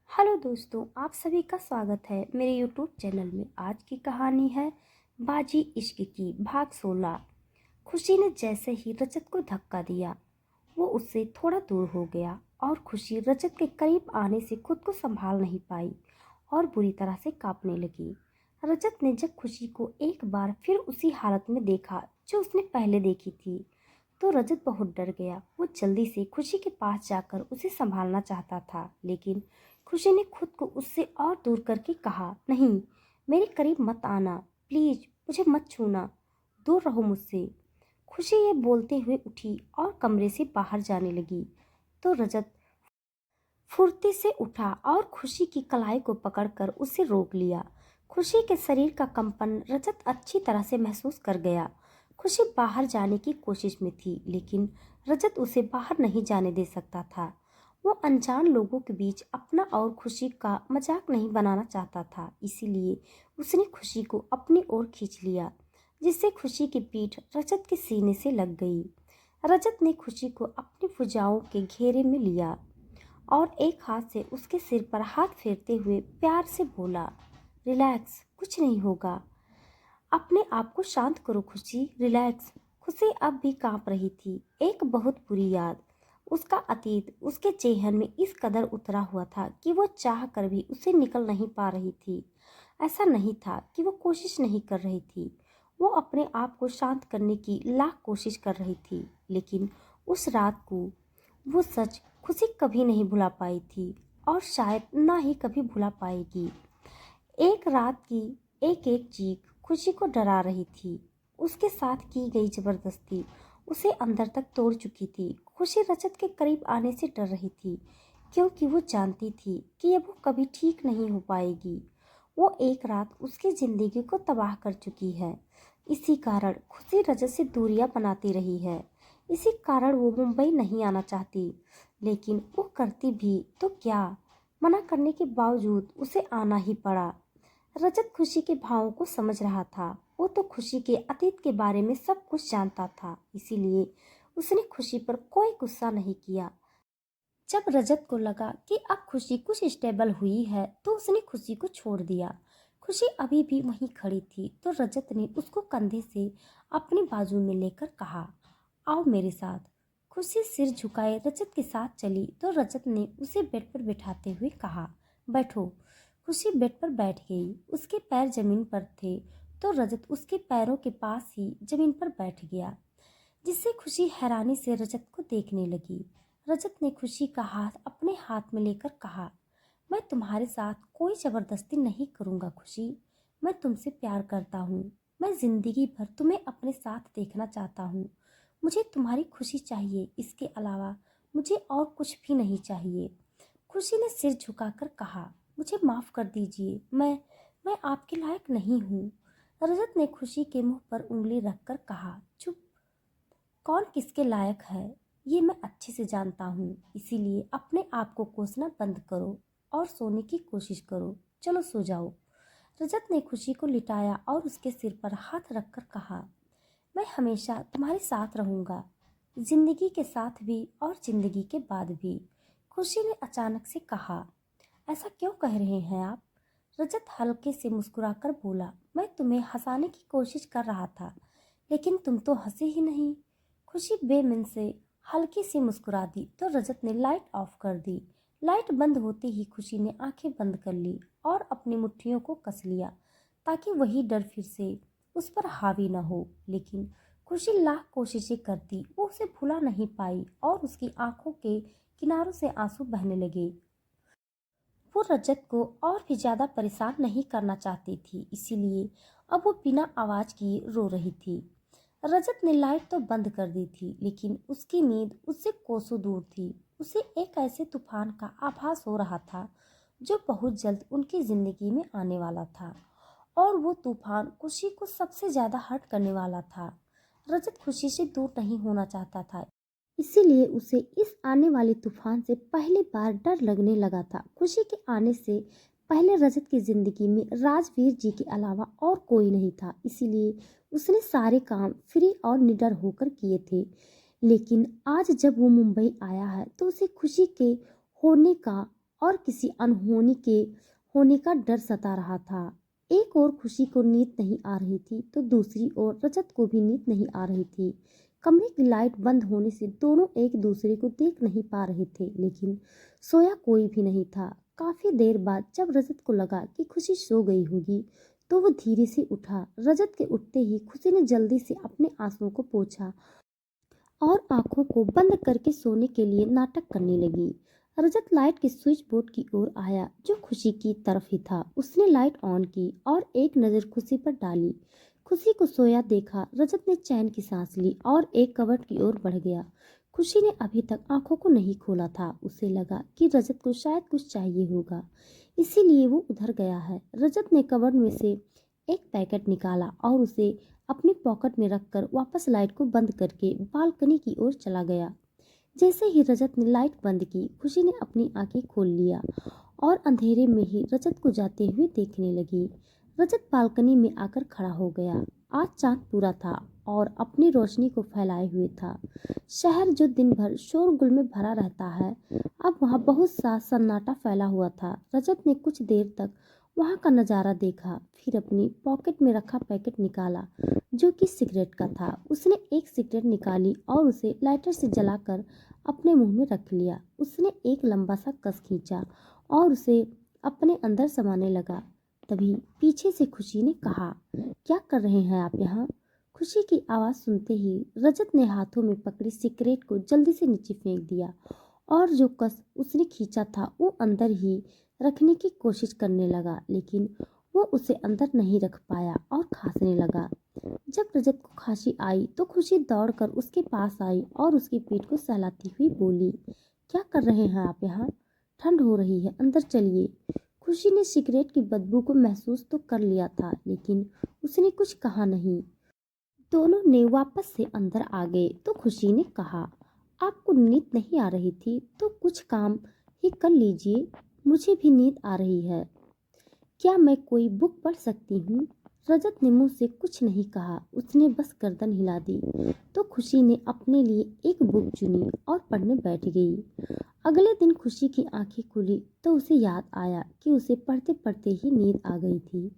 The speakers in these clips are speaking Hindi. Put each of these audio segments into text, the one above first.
हेलो दोस्तों, आप सभी का स्वागत है मेरे यूट्यूब चैनल में। आज की कहानी है बाजी इश्क की भाग 16। खुशी ने जैसे ही रजत को धक्का दिया, वो उससे थोड़ा दूर हो गया और खुशी रजत के करीब आने से खुद को संभाल नहीं पाई और बुरी तरह से कांपने लगी। रजत ने जब खुशी को एक बार फिर उसी हालत में देखा जो उसने पहले देखी थी, तो रजत बहुत डर गया। वो जल्दी से खुशी के पास जाकर उसे संभालना चाहता था, लेकिन खुशी ने खुद को उससे और दूर करके कहा, नहीं, मेरे करीब मत आना, प्लीज मुझे मत छूना, दूर रहो मुझसे। खुशी ये बोलते हुए उठी और कमरे से बाहर जाने लगी, तो रजत फुर्ती से उठा और खुशी की कलाई को पकड़कर उसे रोक लिया। खुशी के शरीर का कंपन रजत अच्छी तरह से महसूस कर गया। खुशी बाहर जाने की कोशिश में थी, लेकिन रजत उसे बाहर नहीं जाने दे सकता था। वो अनजान लोगों के बीच अपना और खुशी का मजाक नहीं बनाना चाहता था, इसीलिए उसने खुशी को अपनी ओर खींच लिया, जिससे खुशी की पीठ रजत के सीने से लग गई। रजत ने खुशी को अपनी भुजाओं के घेरे में लिया और एक हाथ से उसके सिर पर हाथ फेरते हुए प्यार से बोला, रिलैक्स, कुछ नहीं होगा, अपने आप को शांत करो खुशी, रिलैक्स। खुशी अब भी कांप रही थी। एक बहुत बुरी याद, उसका अतीत उसके जेहन में इस कदर उतरा हुआ था कि वो चाह कर भी उसे निकल नहीं पा रही थी। ऐसा नहीं था कि वो कोशिश नहीं कर रही थी, वो अपने आप को शांत करने की लाख कोशिश कर रही थी, लेकिन उस रात को वो सच खुशी कभी नहीं भुला पाई थी और शायद ना ही कभी भुला पाएगी। एक रात की एक एक चीख खुशी को डरा रही थी। उसके साथ की गई जबरदस्ती उसे अंदर तक तोड़ चुकी थी। खुशी रजत के करीब आने से डर रही थी, क्योंकि वो जानती थी कि अब वो कभी ठीक नहीं हो पाएगी। वो एक रात उसकी जिंदगी को तबाह कर चुकी है। इसी कारण खुशी रजत से दूरियां बनाती रही है। इसी कारण वो मुंबई नहीं आना चाहती, लेकिन वो करती भी तो क्या, मना करने के बावजूद उसे आना ही पड़ा। रजत खुशी के भावों को समझ रहा था। वो तो खुशी के अतीत के बारे में सब कुछ जानता था, इसीलिए उसने खुशी पर कोई गुस्सा नहीं किया। जब रजत को लगा कि अब खुशी कुछ स्टेबल हुई है, तो उसने खुशी को छोड़ दिया। खुशी अभी भी वहीं खड़ी थी, तो रजत ने उसको कंधे से अपनी बाजू में लेकर कहा, आओ मेरे साथ। खुशी सिर झुकाए रजत के साथ चली, तो रजत ने उसे बेड पर बिठाते हुए कहा, बैठो। खुशी बेड पर बैठ गई। उसके पैर जमीन पर थे, तो रजत उसके पैरों के पास ही जमीन पर बैठ गया, जिससे खुशी हैरानी से रजत को देखने लगी। रजत ने खुशी का हाथ अपने हाथ में लेकर कहा, मैं तुम्हारे साथ कोई जबरदस्ती नहीं करूंगा खुशी, मैं तुमसे प्यार करता हूँ। मैं जिंदगी भर तुम्हें अपने साथ देखना चाहता हूँ। मुझे तुम्हारी खुशी चाहिए, इसके अलावा मुझे और कुछ भी नहीं चाहिए। खुशी ने सिर झुकाकर कहा, मुझे माफ कर दीजिए, मैं आपके लायक नहीं हूँ। रजत ने खुशी के मुंह पर उंगली रखकर कहा, चुप, कौन किसके लायक है ये मैं अच्छे से जानता हूँ, इसीलिए अपने आप को कोसना बंद करो और सोने की कोशिश करो। चलो सो जाओ। रजत ने खुशी को लिटाया और उसके सिर पर हाथ रखकर कहा, मैं हमेशा तुम्हारे साथ रहूंगा, जिंदगी के साथ भी और जिंदगी के बाद भी। खुशी ने अचानक से कहा, ऐसा क्यों कह रहे हैं आप? रजत हल्के से मुस्कुराकर बोला, मैं तुम्हें हंसाने की कोशिश कर रहा था, लेकिन तुम तो हंसे ही नहीं। खुशी बेमिन से हल्की सी मुस्कुरा दी, तो रजत ने लाइट ऑफ कर दी। लाइट बंद होते ही खुशी ने आंखें बंद कर ली और अपनी मुट्ठियों को कस लिया, ताकि वही डर फिर से उस पर हावी न हो। लेकिन खुशी लाख कोशिशें करती, वो उसे भुला नहीं पाई और उसकी आंखों के किनारों से आंसू बहने लगे। वो रजत को और भी ज्यादा परेशान नहीं करना चाहती थी, इसीलिए अब वो बिना आवाज किए रो रही थी। रजत ने लाइट तो बंद कर दी थी, लेकिन उसकी नींद उससे कोसों दूर थी। उसे एक ऐसे तूफान का आभास हो रहा था जो बहुत जल्द उनकी जिंदगी में आने वाला था, और वो तूफान खुशी को सबसे ज्यादा हर्ट करने वाला था। रजत खुशी से दूर नहीं होना चाहता था, इसीलिए उसे इस आने वाले तूफान से पहली बार डर लगने लगा था। खुशी के आने से पहले रजत की जिंदगी में राजवीर जी के अलावा और कोई नहीं था, इसीलिए उसने सारे काम फ्री और निडर होकर किए थे। लेकिन आज जब वो मुंबई आया है, तो उसे खुशी के होने का और किसी अनहोनी के होने का डर सता रहा था। एक और खुशी को नींद नहीं आ रही थी तो दूसरी ओर रजत को भी नींद नहीं आ रही थी। कमरे की लाइट बंद होने से दोनों एक दूसरे को देख नहीं पा रहे थे, लेकिन सोया कोई भी नहीं था। काफी देर बाद जब रजत को लगा कि खुशी सो गई होगी तो वो धीरे से उठा। रजत के उठते ही खुशी ने जल्दी से अपने आंसुओं को पोंछा और आंखों को बंद करके सोने के लिए नाटक करने लगी। रजत लाइट के स्विच बोर्ड की ओर आया जो खुशी की तरफ ही था। उसने लाइट ऑन की और एक नजर खुशी पर डाली। खुशी को सोया देखा। रजत ने चैन की सांस ली और एक कबर्ड की ओर बढ़ गया। खुशी ने अभी तक आंखों को नहीं खोला था। उसे लगा कि रजत को शायद कुछ चाहिए होगा, इसीलिए वो उधर गया है। रजत ने कबर्ड में से एक पैकेट निकाला और उसे अपनी पॉकेट में रखकर वापस लाइट को बंद करके बालकनी की ओर चला गया। जैसे ही रजत ने लाइट बंद की, खुशी ने अपनी आंखें खोल लिया और अंधेरे में ही रजत को जाते हुए देखने लगी। रजत बालकनी में आकर खड़ा हो गया। आज चांद पूरा था और अपनी रोशनी को फैलाए हुए था। शहर जो दिन भर शोरगुल में भरा रहता है, अब वहाँ बहुत सा सन्नाटा फैला हुआ था। रजत ने कुछ देर तक वहाँ का नज़ारा देखा, फिर अपनी पॉकेट में रखा पैकेट निकाला जो कि सिगरेट का था। उसने एक सिगरेट निकाली और उसे लाइटर से जलाकर अपने मुंह में रख लिया। उसने एक लंबा सा कस खींचा और उसे अपने अंदर समाने लगा। तभी पीछे से खुशी ने कहा, क्या कर रहे हैं आप यहाँ? खुशी की आवाज़ सुनते ही रजत ने हाथों में पकड़ी सिगरेट को जल्दी से नीचे फेंक दिया और जो कस उसने खींचा था वो अंदर ही रखने की कोशिश करने लगा, लेकिन वो उसे अंदर नहीं रख पाया और खांसने लगा। जब रजत को खांसी आई तो खुशी दौड़कर उसके पास आई और उसकी पीठ को सहलाती हुई बोली, क्या कर रहे हैं आप यहाँ? ठंड हो रही है, अंदर चलिए। खुशी ने सिगरेट की बदबू को महसूस तो कर लिया था, लेकिन उसने कुछ कहा नहीं। दोनों ने वापस से अंदर आ गए तो खुशी ने कहा, आपको नींद नहीं आ रही थी तो कुछ काम ही कर लीजिए, मुझे भी नींद आ रही है। क्या मैं कोई बुक पढ़ सकती हूँ? रजत ने मुंह से कुछ नहीं कहा, उसने बस गर्दन हिला दी। तो खुशी ने अपने लिए एक बुक चुनी और पढ़ने बैठ गई। अगले दिन खुशी की आंखें खुली तो उसे याद आया कि उसे पढ़ते पढ़ते ही नींद आ गई थी।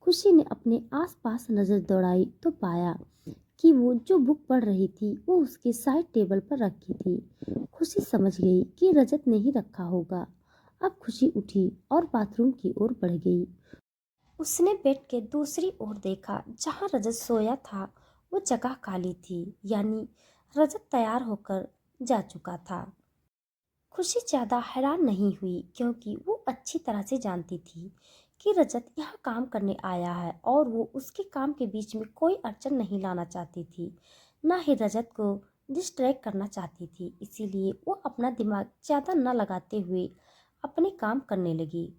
खुशी ने अपने आसपास नजर दौड़ाई तो पाया कि वो जो बुक पढ़ रही थी वो उसके साइड टेबल पर रखी थी। खुशी समझ गई कि रजत ने ही रखा होगा। अब खुशी उठी और बाथरूम की ओर बढ़ गई। उसने बेड के दूसरी ओर देखा जहां रजत सोया था। वो जगह खाली थी, यानी रजत तैयार होकर जा चुका था। खुशी ज्यादा हैरान नहीं हुई क्योंकि वो अच्छी तरह से जानती थी कि रजत यहाँ काम करने आया है और वो उसके काम के बीच में कोई अड़चन नहीं लाना चाहती थी, ना ही रजत को डिस्ट्रैक्ट करना चाहती थी। इसीलिए वो अपना दिमाग ज्यादा न लगाते हुए अपने काम करने लगी।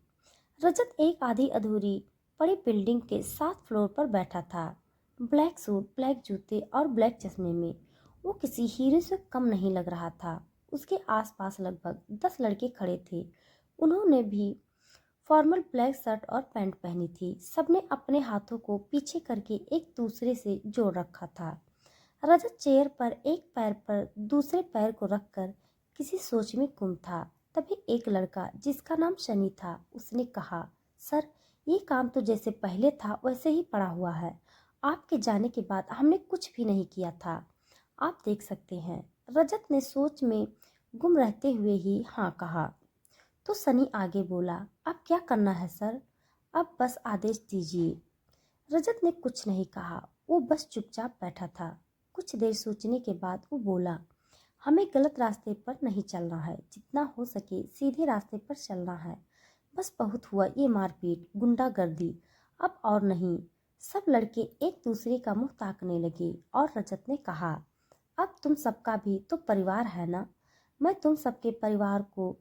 रजत एक आधी अधूरी पड़ी बिल्डिंग के 7 फ्लोर पर बैठा था। ब्लैक सूट, ब्लैक जूते और ब्लैक चश्मे में वो किसी हीरो से कम नहीं लग रहा था। उसके आसपास लगभग 10 लड़के खड़े थे। उन्होंने भी फॉर्मल ब्लैक शर्ट और पैंट पहनी थी। सबने अपने हाथों को पीछे करके एक दूसरे से जोड़ रखा था। रजत चेयर पर एक पैर पर दूसरे पैर को रखकर किसी सोच में गुम था। तभी एक लड़का जिसका नाम शनि था, उसने कहा, सर, ये काम तो जैसे पहले था वैसे ही पड़ा हुआ है। आपके जाने के बाद हमने कुछ भी नहीं किया था, आप देख सकते हैं। रजत ने सोच में गुम रहते हुए ही हाँ कहा। तो सनी आगे बोला, अब क्या करना है सर? अब बस आदेश दीजिए। रजत ने कुछ नहीं कहा, वो बस चुपचाप बैठा था। कुछ देर सोचने के बाद वो बोला, हमें गलत रास्ते पर नहीं चलना है, जितना हो सके सीधे रास्ते पर चलना है। बस बहुत हुआ ये मारपीट, गुंडागर्दी, अब और नहीं। सब लड़के एक दूसरे का मुंह ताकने लगे और रजत ने कहा, अब तुम सबका भी तो परिवार है ना? मैं तुम सबके परिवार को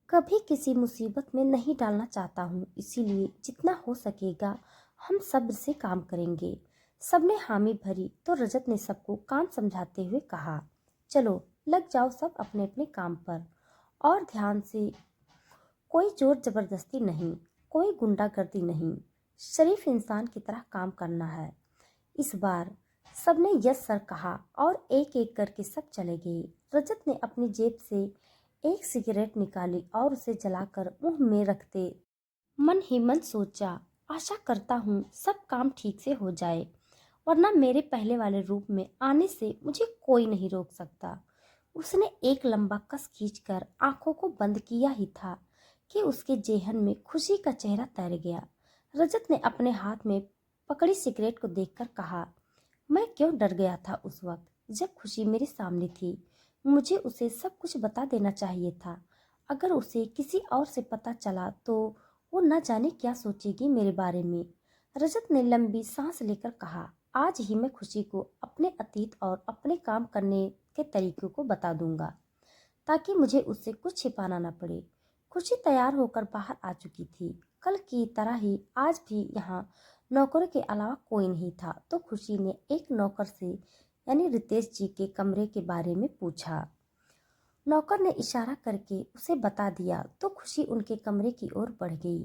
कभी किसी मुसीबत में नहीं डालना चाहता हूँ, इसीलिए जितना हो सकेगा हम सब्र से काम करेंगे। सबने हामी भरी तो रजत ने सबको काम समझाते हुए कहा, चलो लग जाओ सब अपने अपने काम पर, और ध्यान से। कोई जोर जबरदस्ती नहीं, कोई गुंडागर्दी नहीं, शरीफ इंसान की तरह काम करना है। इस बार सबने यस सर कहा और एक एक करके सब चले गए। रजत ने अपनी जेब से एक सिगरेट निकाली और उसे जलाकर मुंह में रखते मन ही मन सोचा, आशा करता हूँ सब काम ठीक से हो जाए, वरना मेरे पहले वाले रूप में आने से मुझे कोई नहीं रोक सकता। उसने एक लंबा कस खींचकर आंखों को बंद किया ही था कि उसके जेहन में खुशी का चेहरा तैर गया। रजत ने अपने हाथ में पकड़ी सिगरेट को देखकर कहा, मैं क्यों डर गया था उस वक्त जब खुशी मेरे सामने थी। मुझे उसे सब कुछ बता देना चाहिए था। अगर उसे किसी और से पता चला तो वो न जाने क्या सोचेगी मेरे बारे में। रजत ने लंबी सांस लेकर कहा, आज ही मैं खुशी को अपने अतीत और अपने काम करने के तरीकों को बता दूंगा, ताकि मुझे उससे कुछ छिपाना न पड़े। खुशी तैयार होकर बाहर आ चुकी थी। कल की तरह ही आज भी यहाँ नौकरों के अलावा कोई नहीं था। तो खुशी ने एक नौकर से यानी रितेश जी के कमरे के बारे में पूछा। नौकर ने इशारा करके उसे बता दिया तो खुशी उनके कमरे की ओर बढ़ गई।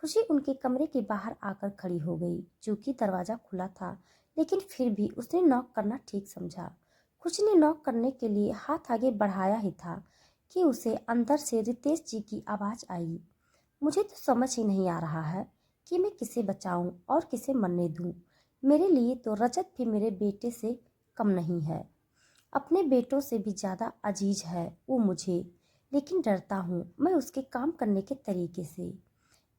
खुशी उनके कमरे के बाहर आकर खड़ी हो गई। चूंकि दरवाजा खुला था लेकिन फिर भी उसने नॉक करना ठीक समझा। खुशी ने नॉक करने के लिए हाथ आगे बढ़ाया ही था कि उसे अंदर से रितेश जी की आवाज आई। मुझे तो समझ ही नहीं आ रहा है कि मैं किसे बचाऊं और किसे मरने दूं। मेरे लिए तो रजत भी मेरे बेटे से कम नहीं है, अपने बेटों से भी ज़्यादा अजीज है वो मुझे। लेकिन डरता हूँ मैं उसके काम करने के तरीके से।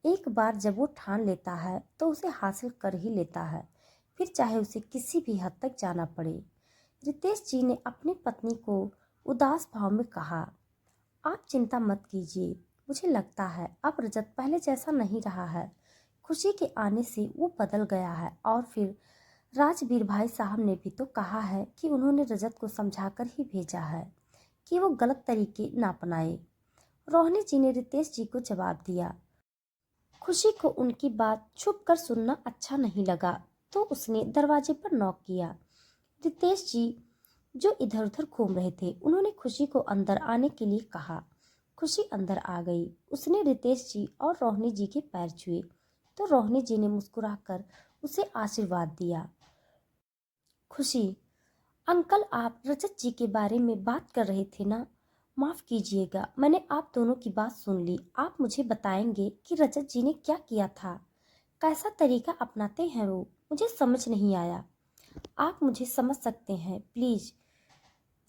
एक बार जब वो ठान लेता है तो उसे हासिल कर ही लेता है, फिर चाहे उसे किसी भी हद तक जाना पड़े। रितेश जी ने अपनी पत्नी को उदास भाव में कहा, आप चिंता मत कीजिए, मुझे लगता है अब रजत पहले जैसा नहीं रहा है। खुशी के आने से वो बदल गया है। और फिर राजवीर भाई साहब ने भी तो कहा है कि उन्होंने रजत को समझाकर ही भेजा है कि वो गलत तरीके ना अपनाए। रोहिणी जी ने रितेश जी को जवाब दिया। खुशी को उनकी बात छुप कर सुनना अच्छा नहीं लगा तो उसने दरवाजे पर नॉक किया। रितेश जी जो इधर उधर घूम रहे थे उन्होंने खुशी को अंदर आने के लिए कहा। खुशी अंदर आ गई। उसने रितेश जी और रोहिणी जी के पैर छुए तो रोहिणी जी ने मुस्कुराकर उसे आशीर्वाद दिया। खुशी, अंकल आप रजत जी के बारे में बात कर रहे थे ना? माफ कीजिएगा, मैंने आप दोनों की बात सुन ली। आप मुझे बताएंगे कि रजत जी ने क्या किया था, कैसा तरीका अपनाते हैं वो? मुझे समझ नहीं आया। आप मुझे समझ सकते हैं प्लीज।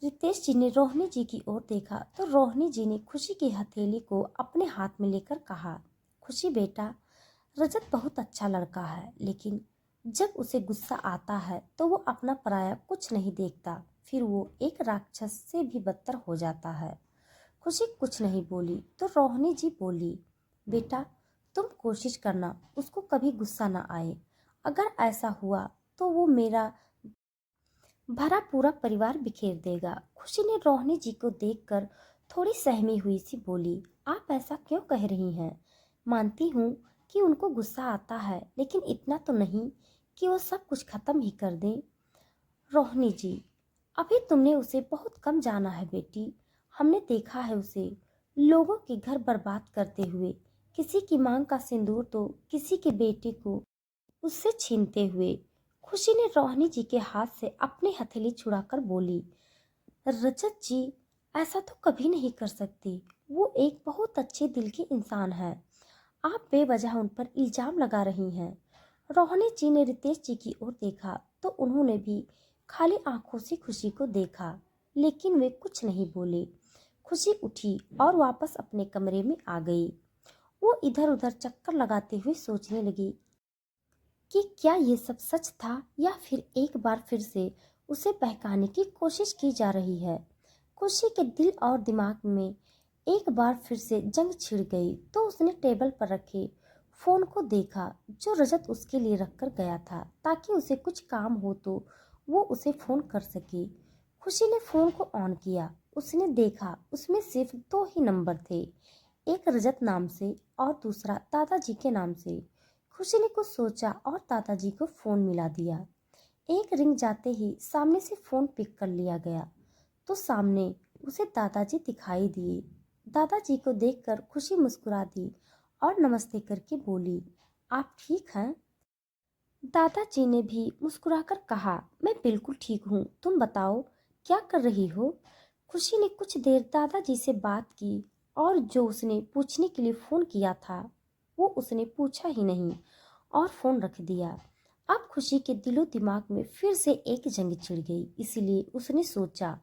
रितेश जी ने रोहिणी जी की ओर देखा तो रोहिणी जी ने खुशी की हथेली को अपने हाथ में लेकर कहा, खुशी बेटा, रजत बहुत अच्छा लड़का है, लेकिन जब उसे गुस्सा आता है तो वो अपना पराया कुछ नहीं देखता, फिर वो एक राक्षस से भी बदतर हो जाता है। खुशी कुछ नहीं बोली तो रोहिणी जी बोली, बेटा तुम कोशिश करना उसको कभी गुस्सा ना आए। अगर ऐसा हुआ तो वो मेरा भरा पूरा परिवार बिखेर देगा। खुशी ने रोहिणी जी को देखकर थोड़ी सहमी हुई सी बोली, आप ऐसा क्यों कह रही हैं? मानती हूँ कि उनको गुस्सा आता है, लेकिन इतना तो नहीं कि वो सब कुछ खत्म ही कर दें। रोहिणी जी, अभी तुमने उसे बहुत कम जाना है बेटी। हमने देखा है उसे लोगों के घर बर्बाद करते हुए, किसी की मांग का सिंदूर तो किसी के बेटे को उससे छीनते हुए। खुशी ने रोहिणी जी के हाथ से अपनी हथेली छुड़ाकर बोली, रजत जी ऐसा तो कभी नहीं कर सकती। वो एक बहुत अच्छे दिल के इंसान है। आप बेवजह उन पर इल्जाम लगा रही हैं। रोहिणी जी ने रितेश जी की ओर देखा तो उन्होंने भी खाली आंखों से खुशी को देखा, लेकिन वे कुछ नहीं बोले। खुशी उठी और वापस अपने कमरे में आ गई। वो इधर उधर चक्कर लगाते हुए सोचने लगी कि क्या ये सब सच था या फिर एक बार फिर से उसे बहकाने की कोशिश की जा रही है। खुशी के दिल और दिमाग में एक बार फिर से जंग छिड़ गई तो उसने टेबल पर रखे फोन को देखा जो रजत उसके लिए रखकर गया था, ताकि उसे कुछ काम हो तो वो उसे फोन कर सके। खुशी ने फोन को ऑन किया। उसने देखा उसमें सिर्फ दो ही नंबर थे, एक रजत नाम से और दूसरा दादाजी के नाम से। खुशी ने कुछ सोचा और दादाजी को फोन मिला दिया। एक रिंग जाते ही सामने से फोन पिक कर लिया गया तो सामने उसे दादाजी दिखाई दिए। दादाजी को देखकर खुशी मुस्कुरा दी और नमस्ते करके बोली, आप ठीक हैं? दादाजी ने भी मुस्कुराकर कहा, मैं बिल्कुल ठीक हूँ, तुम बताओ क्या कर रही हो? खुशी ने कुछ देर दादाजी से बात की और जो उसने पूछने के लिए फ़ोन किया था वो उसने पूछा ही नहीं और फ़ोन रख दिया। अब खुशी के दिलो दिमाग में फिर से एक जंग छिड़ गई, इसीलिए उसने सोचा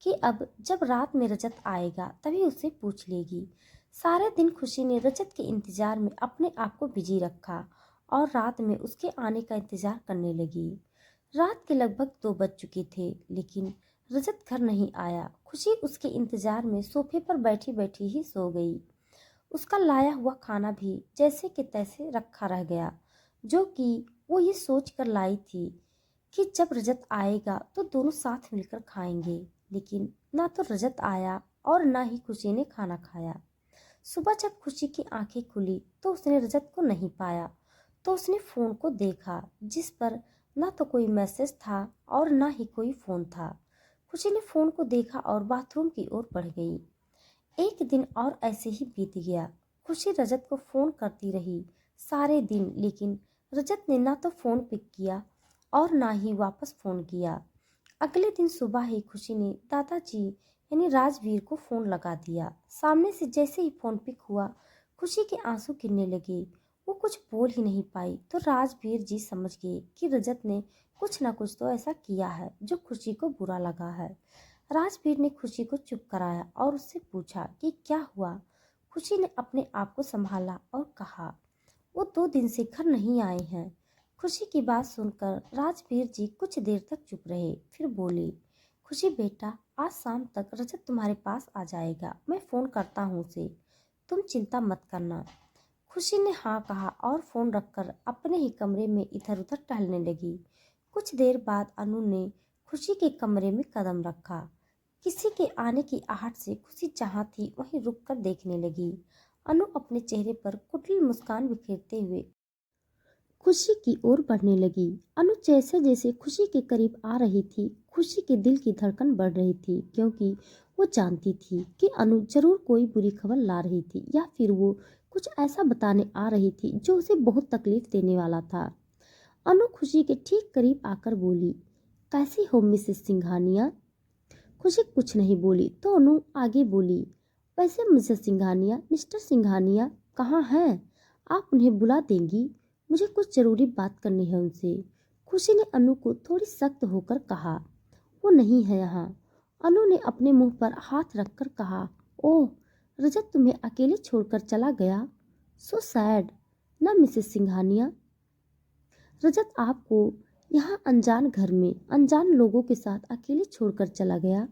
कि अब जब रात में रजत आएगा तभी उससे पूछ लेगी। सारे दिन खुशी ने रजत के इंतजार में अपने आप को बिजी रखा और रात में उसके आने का इंतजार करने लगी। रात के लगभग 2 बज चुके थे, लेकिन रजत घर नहीं आया। खुशी उसके इंतजार में सोफे पर बैठी बैठी ही सो गई। उसका लाया हुआ खाना भी जैसे कि तैसे रखा रह गया, जो कि वो ये सोच कर लाई थी कि जब रजत आएगा तो दोनों साथ मिलकर खाएंगे। लेकिन ना तो रजत आया और ना ही खुशी ने खाना खाया। सुबह जब खुशी की आंखें खुली तो उसने रजत को नहीं पाया। तो उसने फ़ोन को देखा, जिस पर ना तो कोई मैसेज था और ना ही कोई फ़ोन था। खुशी ने फ़ोन को देखा और बाथरूम की ओर बढ़ गई। एक दिन और ऐसे ही बीत गया। खुशी रजत को फ़ोन करती रही सारे दिन, लेकिन रजत ने ना तो फ़ोन पिक किया और ना ही वापस फ़ोन किया। अगले दिन सुबह ही खुशी ने दादाजी यानी राजवीर को फ़ोन लगा दिया। सामने से जैसे ही फ़ोन पिक हुआ, खुशी के आंसू गिरने लगे। वो कुछ बोल ही नहीं पाई तो राजवीर जी समझ गए कि रजत ने कुछ ना कुछ तो ऐसा किया है जो खुशी को बुरा लगा है। राजवीर ने खुशी को चुप कराया और उससे पूछा कि क्या हुआ। खुशी ने अपने आप को संभाला और कहा, वो 2 दिन से घर नहीं आए हैं। खुशी की बात सुनकर राजवीर जी कुछ देर तक चुप रहे, फिर बोले, खुशी बेटा, आज शाम तक रजत तुम्हारे पास आ जाएगा। मैं फ़ोन करता हूँ उसे, तुम चिंता मत करना। खुशी ने हाँ कहा और फ़ोन रखकर अपने ही कमरे में इधर उधर टहलने लगी। कुछ देर बाद अनु ने खुशी के कमरे में कदम रखा। किसी के आने की आहट से खुशी जहाँ थी वहीं रुककर देखने लगी। अनु अपने चेहरे पर कुटिल मुस्कान बिखेरते हुए खुशी की ओर बढ़ने लगी। अनु जैसे जैसे खुशी के करीब आ रही थी, खुशी के दिल की धड़कन बढ़ रही थी, क्योंकि वो जानती थी कि अनु जरूर कोई बुरी खबर ला रही थी या फिर वो कुछ ऐसा बताने आ रही थी जो उसे बहुत तकलीफ देने वाला था। अनु खुशी के ठीक करीब आकर बोली, कैसी हो मिसेस सिंघानिया। खुशी कुछ नहीं बोली तो अनु आगे बोली, वैसे मिसेस सिंघानिया, मिस्टर सिंघानिया कहाँ हैं? आप उन्हें बुला देंगी? मुझे कुछ जरूरी बात करनी है उनसे। खुशी ने अनु को थोड़ी सख्त होकर कहा, वो नहीं है यहाँ। अनु ने अपने मुंह पर हाथ रखकर कहा, ओह, रजत तुम्हें अकेले छोड़कर चला गया। सो सैड ना मिसेस सिंघानिया। रजत आपको यहाँ अनजान घर में अनजान लोगों के साथ अकेले छोड़कर चला गया।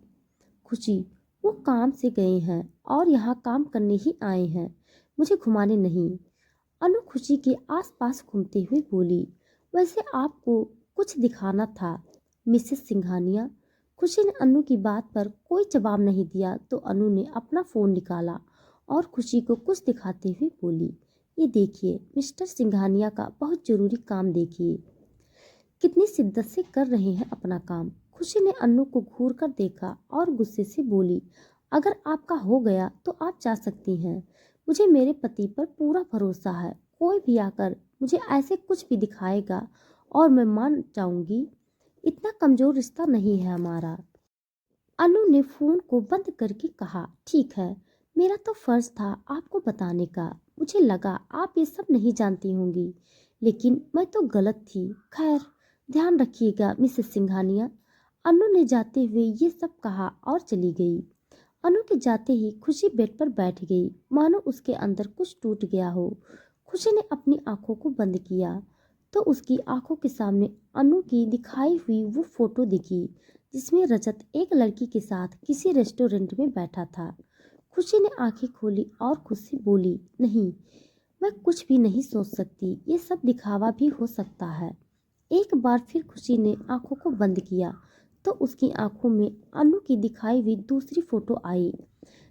खुशी, वो काम से गए हैं और यहाँ काम करने ही आए हैं, मुझे घुमाने नहीं। अनु खुशी के आसपास घूमते हुए बोली, वैसे आपको कुछ दिखाना था मिसेस सिंघानिया। खुशी ने अनु की बात पर कोई जवाब नहीं दिया तो अनु ने अपना फ़ोन निकाला और खुशी को कुछ दिखाते हुए बोली, ये देखिए मिस्टर सिंघानिया का बहुत ज़रूरी काम, देखिए कितनी शिद्दत से कर रहे हैं अपना काम। खुशी ने अन्नू को घूर कर देखा और गुस्से से बोली, अगर आपका हो गया तो आप जा सकती हैं। मुझे मेरे पति पर पूरा भरोसा है, कोई भी आकर मुझे ऐसे कुछ भी दिखाएगा और मैं मान जाऊंगी। इतना कमजोर रिश्ता नहीं है हमारा। अनु ने फोन को बंद करके कहा, ठीक है, मेरा तो फर्ज था आपको बताने का। मुझे लगा आप ये सब नहीं जानती होंगी, लेकिन मैं तो गलत थी। खैर, ध्यान रखिएगा मिसेस सिंघानिया। अनु ने जाते हुए ये सब कहा और चली गई। अनु के जाते ही खुशी बेड पर बैठ गई, मानो उसके अंदर कुछ टूट गया हो। खुशी ने अपनी आंखों को बंद किया तो उसकी आंखों के सामने अनु की दिखाई हुई वो फोटो दिखी, जिसमें रजत एक लड़की के साथ किसी रेस्टोरेंट में बैठा था। खुशी ने आंखें खोली और खुद से बोली, नहीं, मैं कुछ भी नहीं सोच सकती, ये सब दिखावा भी हो सकता है। एक बार फिर खुशी ने आंखों को बंद किया तो उसकी आंखों में अनु की दिखाई हुई दूसरी फोटो आई,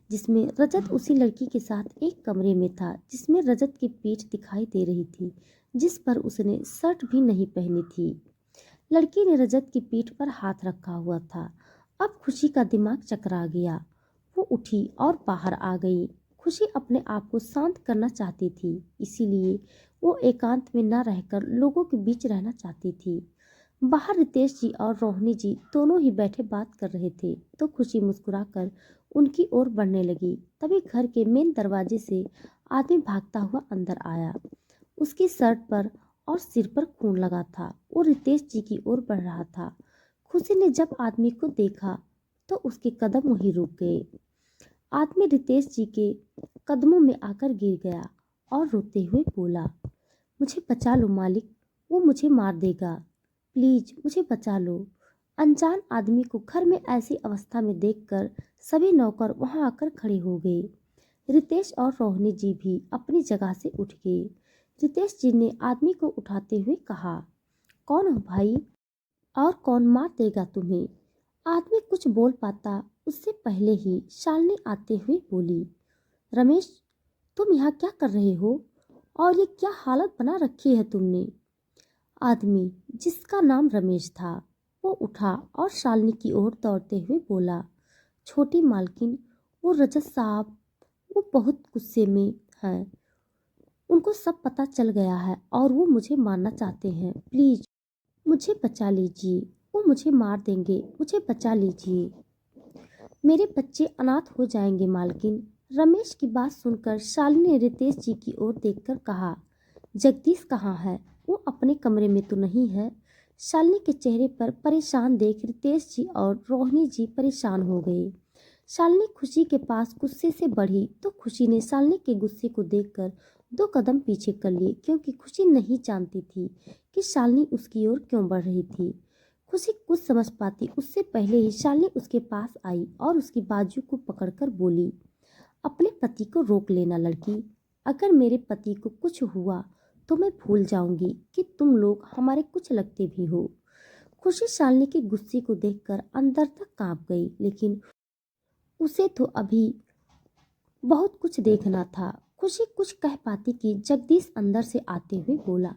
जिसमें रजत उसी लड़की के साथ एक कमरे में था, जिसमें रजत की पीठ दिखाई दे रही थी, जिस पर उसने शर्ट भी नहीं पहनी थी। लड़की ने रजत की पीठ पर हाथ रखा हुआ था। अब खुशी का दिमाग चकरा गया। वो उठी और बाहर आ गई। खुशी अपने आप को शांत करना चाहती थी, इसीलिए वो एकांत में न रहकर लोगों के बीच रहना चाहती थी। बाहर रितेश जी और रोहिणी जी दोनों ही बैठे बात कर रहे थे तो खुशी मुस्कुराकर उनकी ओर बढ़ने लगी। तभी घर के मेन दरवाजे से आदमी भागता हुआ अंदर आया। उसकी शर्ट पर और सिर पर खून लगा था। वो रितेश जी की ओर बढ़ रहा था। खुशी ने जब आदमी को देखा तो उसके कदम वहीं रुक गए। आदमी रितेश जी के कदमों में आकर गिर गया और रोते हुए बोला, मुझे बचा लो मालिक, वो मुझे मार देगा, प्लीज मुझे बचा लो। अनजान आदमी को घर में ऐसी अवस्था में देखकर सभी नौकर वहां आकर खड़े हो गए। रितेश और रोहिणी जी भी अपनी जगह से उठ गए। रितेश जी ने आदमी को उठाते हुए कहा, कौन हो भाई और कौन मार देगा तुम्हें? आदमी कुछ बोल पाता उससे पहले ही शालिनी आते हुए बोली, रमेश, तुम यहाँ क्या कर रहे हो और ये क्या हालत बना रखी है तुमने? आदमी, जिसका नाम रमेश था, वो उठा और शालिनी की ओर दौड़ते हुए बोला, छोटी मालकिन, वो रजत साहब, वो बहुत गुस्से में हैं। उनको सब पता चल गया है और वो मुझे मारना चाहते हैं। प्लीज मुझे बचा लीजिए, वो मुझे मार देंगे, मुझे बचा लीजिए। मेरे बच्चे अनाथ हो जाएंगे मालकिन। रमेश की बात सुनकर शालिनी ने रितेश जी की ओर देखकर कहा, जगदीश कहाँ है? वो अपने कमरे में तो नहीं है? शालिनी के चेहरे पर परेशान देख रितेश जी और रोहिणी जी परेशान हो गए। शालिनी खुशी के पास गुस्से से बढ़ी तो खुशी ने शालिनी के गुस्से को देखकर 2 कदम पीछे कर लिए, क्योंकि खुशी नहीं जानती थी कि शालिनी उसकी ओर क्यों बढ़ रही थी। खुशी कुछ समझ पाती उससे पहले ही शालिनी उसके पास आई और उसकी बाजू को पकड़कर बोली, अपने पति को रोक लेना लड़की। अगर मेरे पति को कुछ हुआ तो मैं भूल जाऊंगी कि तुम लोग हमारे कुछ लगते भी हो। खुशी शालिनी के गुस्से को देखकर अंदर तक कांप गई, लेकिन उसे तो अभी बहुत कुछ देखना था। खुशी कुछ कह पाती कि जगदीश अंदर से आते हुए बोला,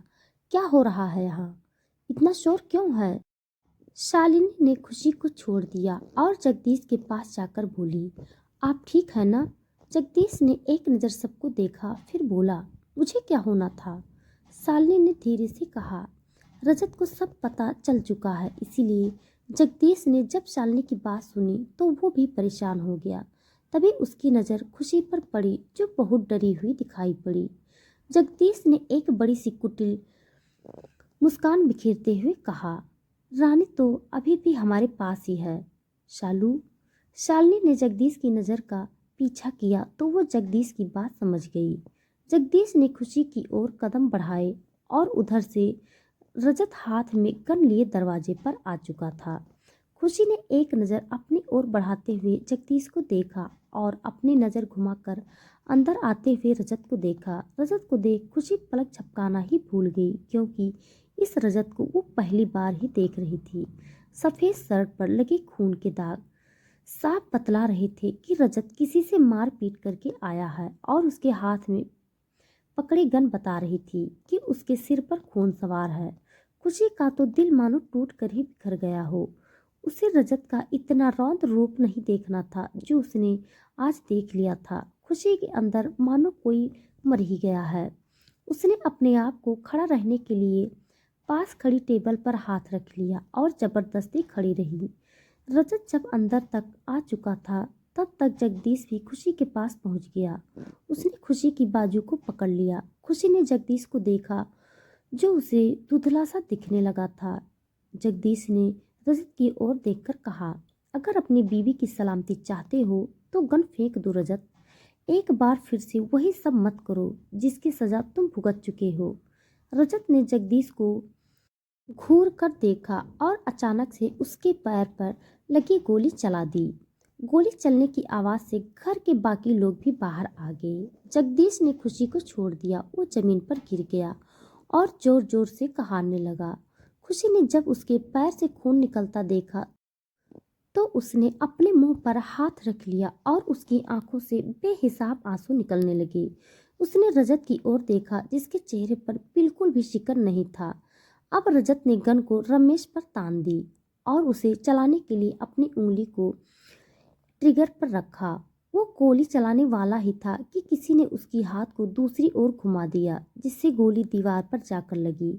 क्या हो रहा है यहाँ? इतना शोर क्यों है? शालिनी ने खुशी को छोड़ दिया और जगदीश के पास जाकर बोली, आप ठीक है ना? जगदीश ने एक नज़र सबको देखा, फिर बोला, मुझे क्या होना था? शालिनी ने धीरे से कहा, रजत को सब पता चल चुका है, इसीलिए। जगदीश ने जब शालिनी की बात सुनी तो वो भी परेशान हो गया। तभी उसकी नज़र खुशी पर पड़ी, जो बहुत डरी हुई दिखाई पड़ी। जगदीश ने एक बड़ी सी कुटिल मुस्कान बिखेरते हुए कहा, रानी तो अभी भी हमारे पास ही है। शालू। शालिनी ने जगदीश की नज़र का पीछा किया तो वो जगदीश की बात समझ गई। जगदीश ने खुशी की ओर कदम बढ़ाए और उधर से रजत हाथ में गन लिए दरवाजे पर आ चुका था। खुशी ने एक नज़र अपनी ओर बढ़ाते हुए जगदीश को देखा और अपनी नज़र घुमाकर अंदर आते हुए रजत को देखा। रजत को देख खुशी पलक झपकाना ही भूल गई, क्योंकि इस रजत को वो पहली बार ही देख रही थी। सफ़ेद शर्ट पर लगे खून के दाग साफ बतला रहे थे कि रजत किसी से मार पीट करके आया है, और उसके हाथ में पकड़ी गन बता रही थी कि उसके सिर पर खून सवार है। खुशी का तो दिल मानो टूट कर ही बिखर गया हो। उसे रजत का इतना रौद्र रूप नहीं देखना था जो उसने आज देख लिया था। खुशी के अंदर मानो कोई मर ही गया है। उसने अपने आप को खड़ा रहने के लिए पास खड़ी टेबल पर हाथ रख लिया और जबरदस्ती खड़ी रही। रजत जब अंदर तक आ चुका था तब तक जगदीश भी खुशी के पास पहुंच गया। उसने खुशी की बाजू को पकड़ लिया। खुशी ने जगदीश को देखा, जो उसे धुंधला सा दिखने लगा था। जगदीश ने रजत की ओर देखकर कहा, अगर अपनी बीवी की सलामती चाहते हो तो गन फेंक दो रजत। एक बार फिर से वही सब मत करो जिसकी सजा तुम भुगत चुके हो। रजत ने जगदीश को घूर कर देखा और अचानक से उसके पैर पर लगी गोली चला दी। गोली चलने की आवाज से घर के बाकी लोग भी बाहर आ गए। जगदीश ने खुशी को छोड़ दिया। वो जमीन पर गिर गया और जोर जोर से कहारने लगा। खुशी ने जब उसके पैर से खून निकलता देखा तो उसने अपने मुंह पर हाथ रख लिया और उसकी आंखों से बेहिसाब आंसू निकलने लगे। उसने रजत की ओर देखा, जिसके चेहरे पर बिल्कुल भी शिकन नहीं था। अब रजत ने गन को रमेश पर तान दी और उसे चलाने के लिए अपनी उंगली को ट्रिगर पर रखा। वो गोली चलाने वाला ही था कि किसी ने उसकी हाथ को दूसरी ओर घुमा दिया, जिससे गोली दीवार पर जाकर लगी।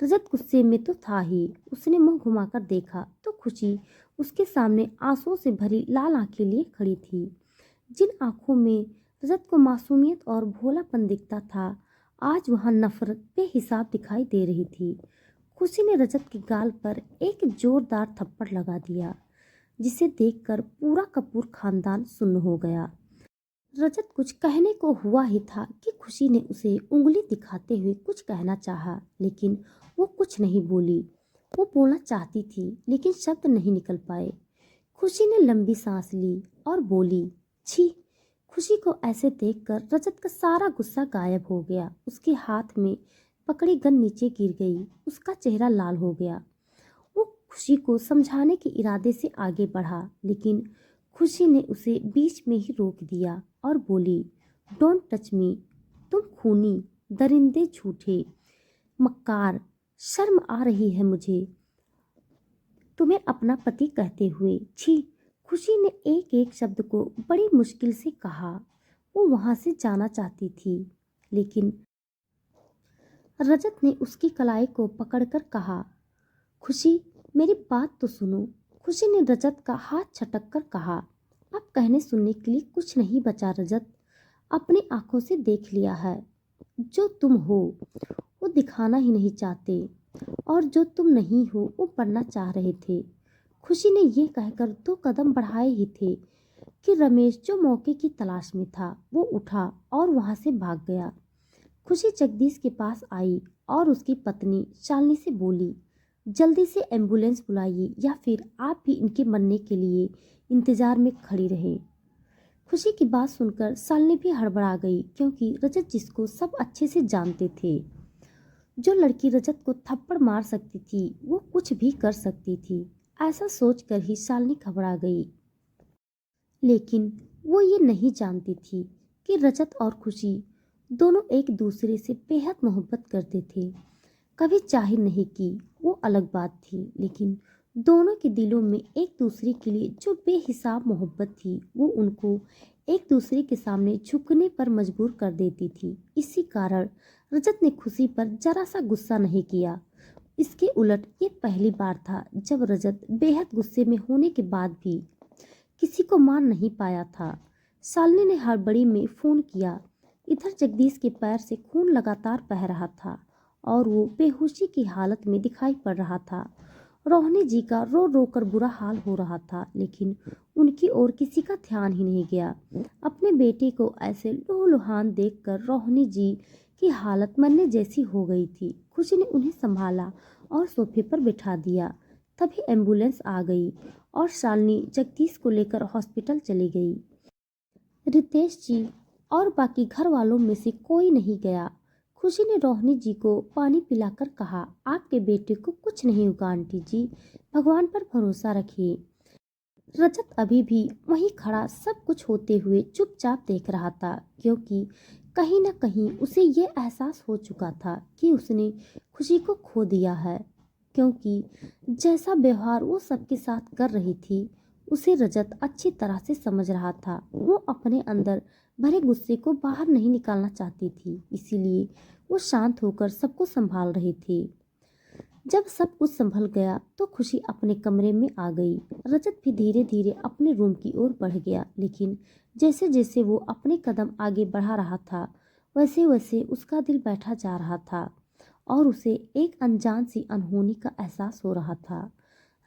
रजत गुस्से में तो था ही। उसने मुंह घुमाकर देखा तो खुशी उसके सामने आंसुओं से भरी लाल आंखें लिए खड़ी थी। जिन आंखों में रजत को मासूमियत और भोलापन दिखता था, आज वहां नफरत बेहिसाब दिखाई दे रही थी। खुशी ने रजत के गाल पर एक जोरदार थप्पड़ लगा दिया, जिसे देखकर पूरा कपूर खानदान सुन्न हो गया। रजत कुछ कहने को हुआ ही था कि खुशी ने उसे उंगली दिखाते हुए कुछ कहना चाहा, लेकिन वो कुछ नहीं बोली। वो बोलना चाहती थी लेकिन शब्द नहीं निकल पाए। खुशी ने लंबी सांस ली और बोली, छी। खुशी को ऐसे देखकर रजत का सारा गुस्सा गायब हो गया। उसके हाथ में पकड़ी गन नीचे गिर गई। उसका चेहरा लाल हो गया। वो खुशी को समझाने के इरादे से आगे बढ़ा, लेकिन खुशी ने उसे बीच में ही रोक दिया और बोली, डोंट टच मी। तुम खूनी, दरिंदे, झूठे, मक्कार, शर्म आ रही है मुझे तुम्हें अपना पति कहते हुए। छी। खुशी ने एक एक शब्द को बड़ी मुश्किल से कहा। वो वहां से जाना चाहती थी, लेकिन रजत ने उसकी कलाई को पकड़कर कहा, खुशी, मेरी बात तो सुनो। खुशी ने रजत का हाथ छटक कर कहा, अब कहने सुनने के लिए कुछ नहीं बचा रजत। अपनी आंखों से देख लिया है। जो तुम हो वो दिखाना ही नहीं चाहते, और जो तुम नहीं हो वो बनना चाह रहे थे। खुशी ने ये कहकर 2 कदम बढ़ाए ही थे कि रमेश, जो मौके की तलाश में था, वो उठा और वहां से भाग गया। खुशी जगदीश के पास आई और उसकी पत्नी शालिनी से बोली, जल्दी से एम्बुलेंस बुलाइए या फिर आप भी इनके मरने के लिए इंतजार में खड़ी रहे। खुशी की बात सुनकर शालिनी भी हड़बड़ा गई, क्योंकि रजत जिसको सब अच्छे से जानते थे, जो लड़की रजत को थप्पड़ मार सकती थी, वो कुछ भी कर सकती थी। ऐसा सोचकर ही शालिनी घबरा गई। लेकिन वो ये नहीं जानती थी कि रजत और खुशी दोनों एक दूसरे से बेहद मोहब्बत करते थे। कभी जाहिर नहीं की, वो अलग बात थी, लेकिन दोनों के दिलों में एक दूसरे के लिए जो बेहिसाब मोहब्बत थी, वो उनको एक दूसरे के सामने झुकने पर मजबूर कर देती थी। इसी कारण रजत ने खुशी पर जरा सा गुस्सा नहीं किया। इसके उलट ये पहली बार था जब रजत बेहद गुस्से में होने के बाद भी किसी को मान नहीं पाया था। शालिनी ने हड़बड़ी में फोन किया। इधर जगदीश के पैर से खून लगातार बह रहा था और वो बेहोशी की हालत में दिखाई पड़ रहा था। रोहिणी जी का रो रो कर बुरा हाल हो रहा था, लेकिन उनकी ओर किसी का ध्यान ही नहीं गया। अपने बेटे को ऐसे लूहलुहान देखकर रोहिणी जी की हालत मरने जैसी हो गई थी। खुशी ने उन्हें संभाला और सोफे पर बिठा दिया। तभी एम्बुलेंस आ गई और शालिनी जगदीश को लेकर हॉस्पिटल चली गई। रितेश जी और बाकी घर वालों में से कोई नहीं गया। खुशी ने रोहिणी जी को पानी पिलाकर कहा, आपके बेटे को कुछ नहीं होगा आंटी जी, भगवान पर भरोसा रखिए। रजत अभी भी वहीं खड़ा सब कुछ होते हुए चुपचाप देख रहा था, क्योंकि कहीं न कहीं उसे ये एहसास हो चुका था कि उसने खुशी को खो दिया है। क्योंकि जैसा व्यवहार वो सबके साथ कर रही थी, उसे रजत अच्छी तरह से समझ रहा था। वो अपने अंदर भरे गुस्से को बाहर नहीं निकालना चाहती थी, इसीलिए वो शांत होकर सबको संभाल रही थी। जब सब कुछ संभल गया तो खुशी अपने कमरे में आ गई। रजत भी धीरे धीरे अपने रूम की ओर बढ़ गया, लेकिन जैसे जैसे वो अपने कदम आगे बढ़ा रहा था, वैसे वैसे उसका दिल बैठा जा रहा था और उसे एक अनजान सी अनहोनी का एहसास हो रहा था।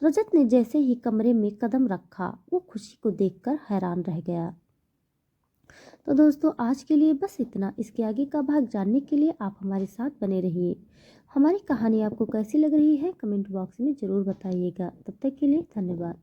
रजत ने जैसे ही कमरे में कदम रखा, वो खुशी को देखकर हैरान रह गया। तो दोस्तों, आज के लिए बस इतना। इसके आगे का भाग जानने के लिए आप हमारे साथ बने रहिए। हमारी कहानी आपको कैसी लग रही है कमेंट बॉक्स में ज़रूर बताइएगा। तब तक के लिए धन्यवाद।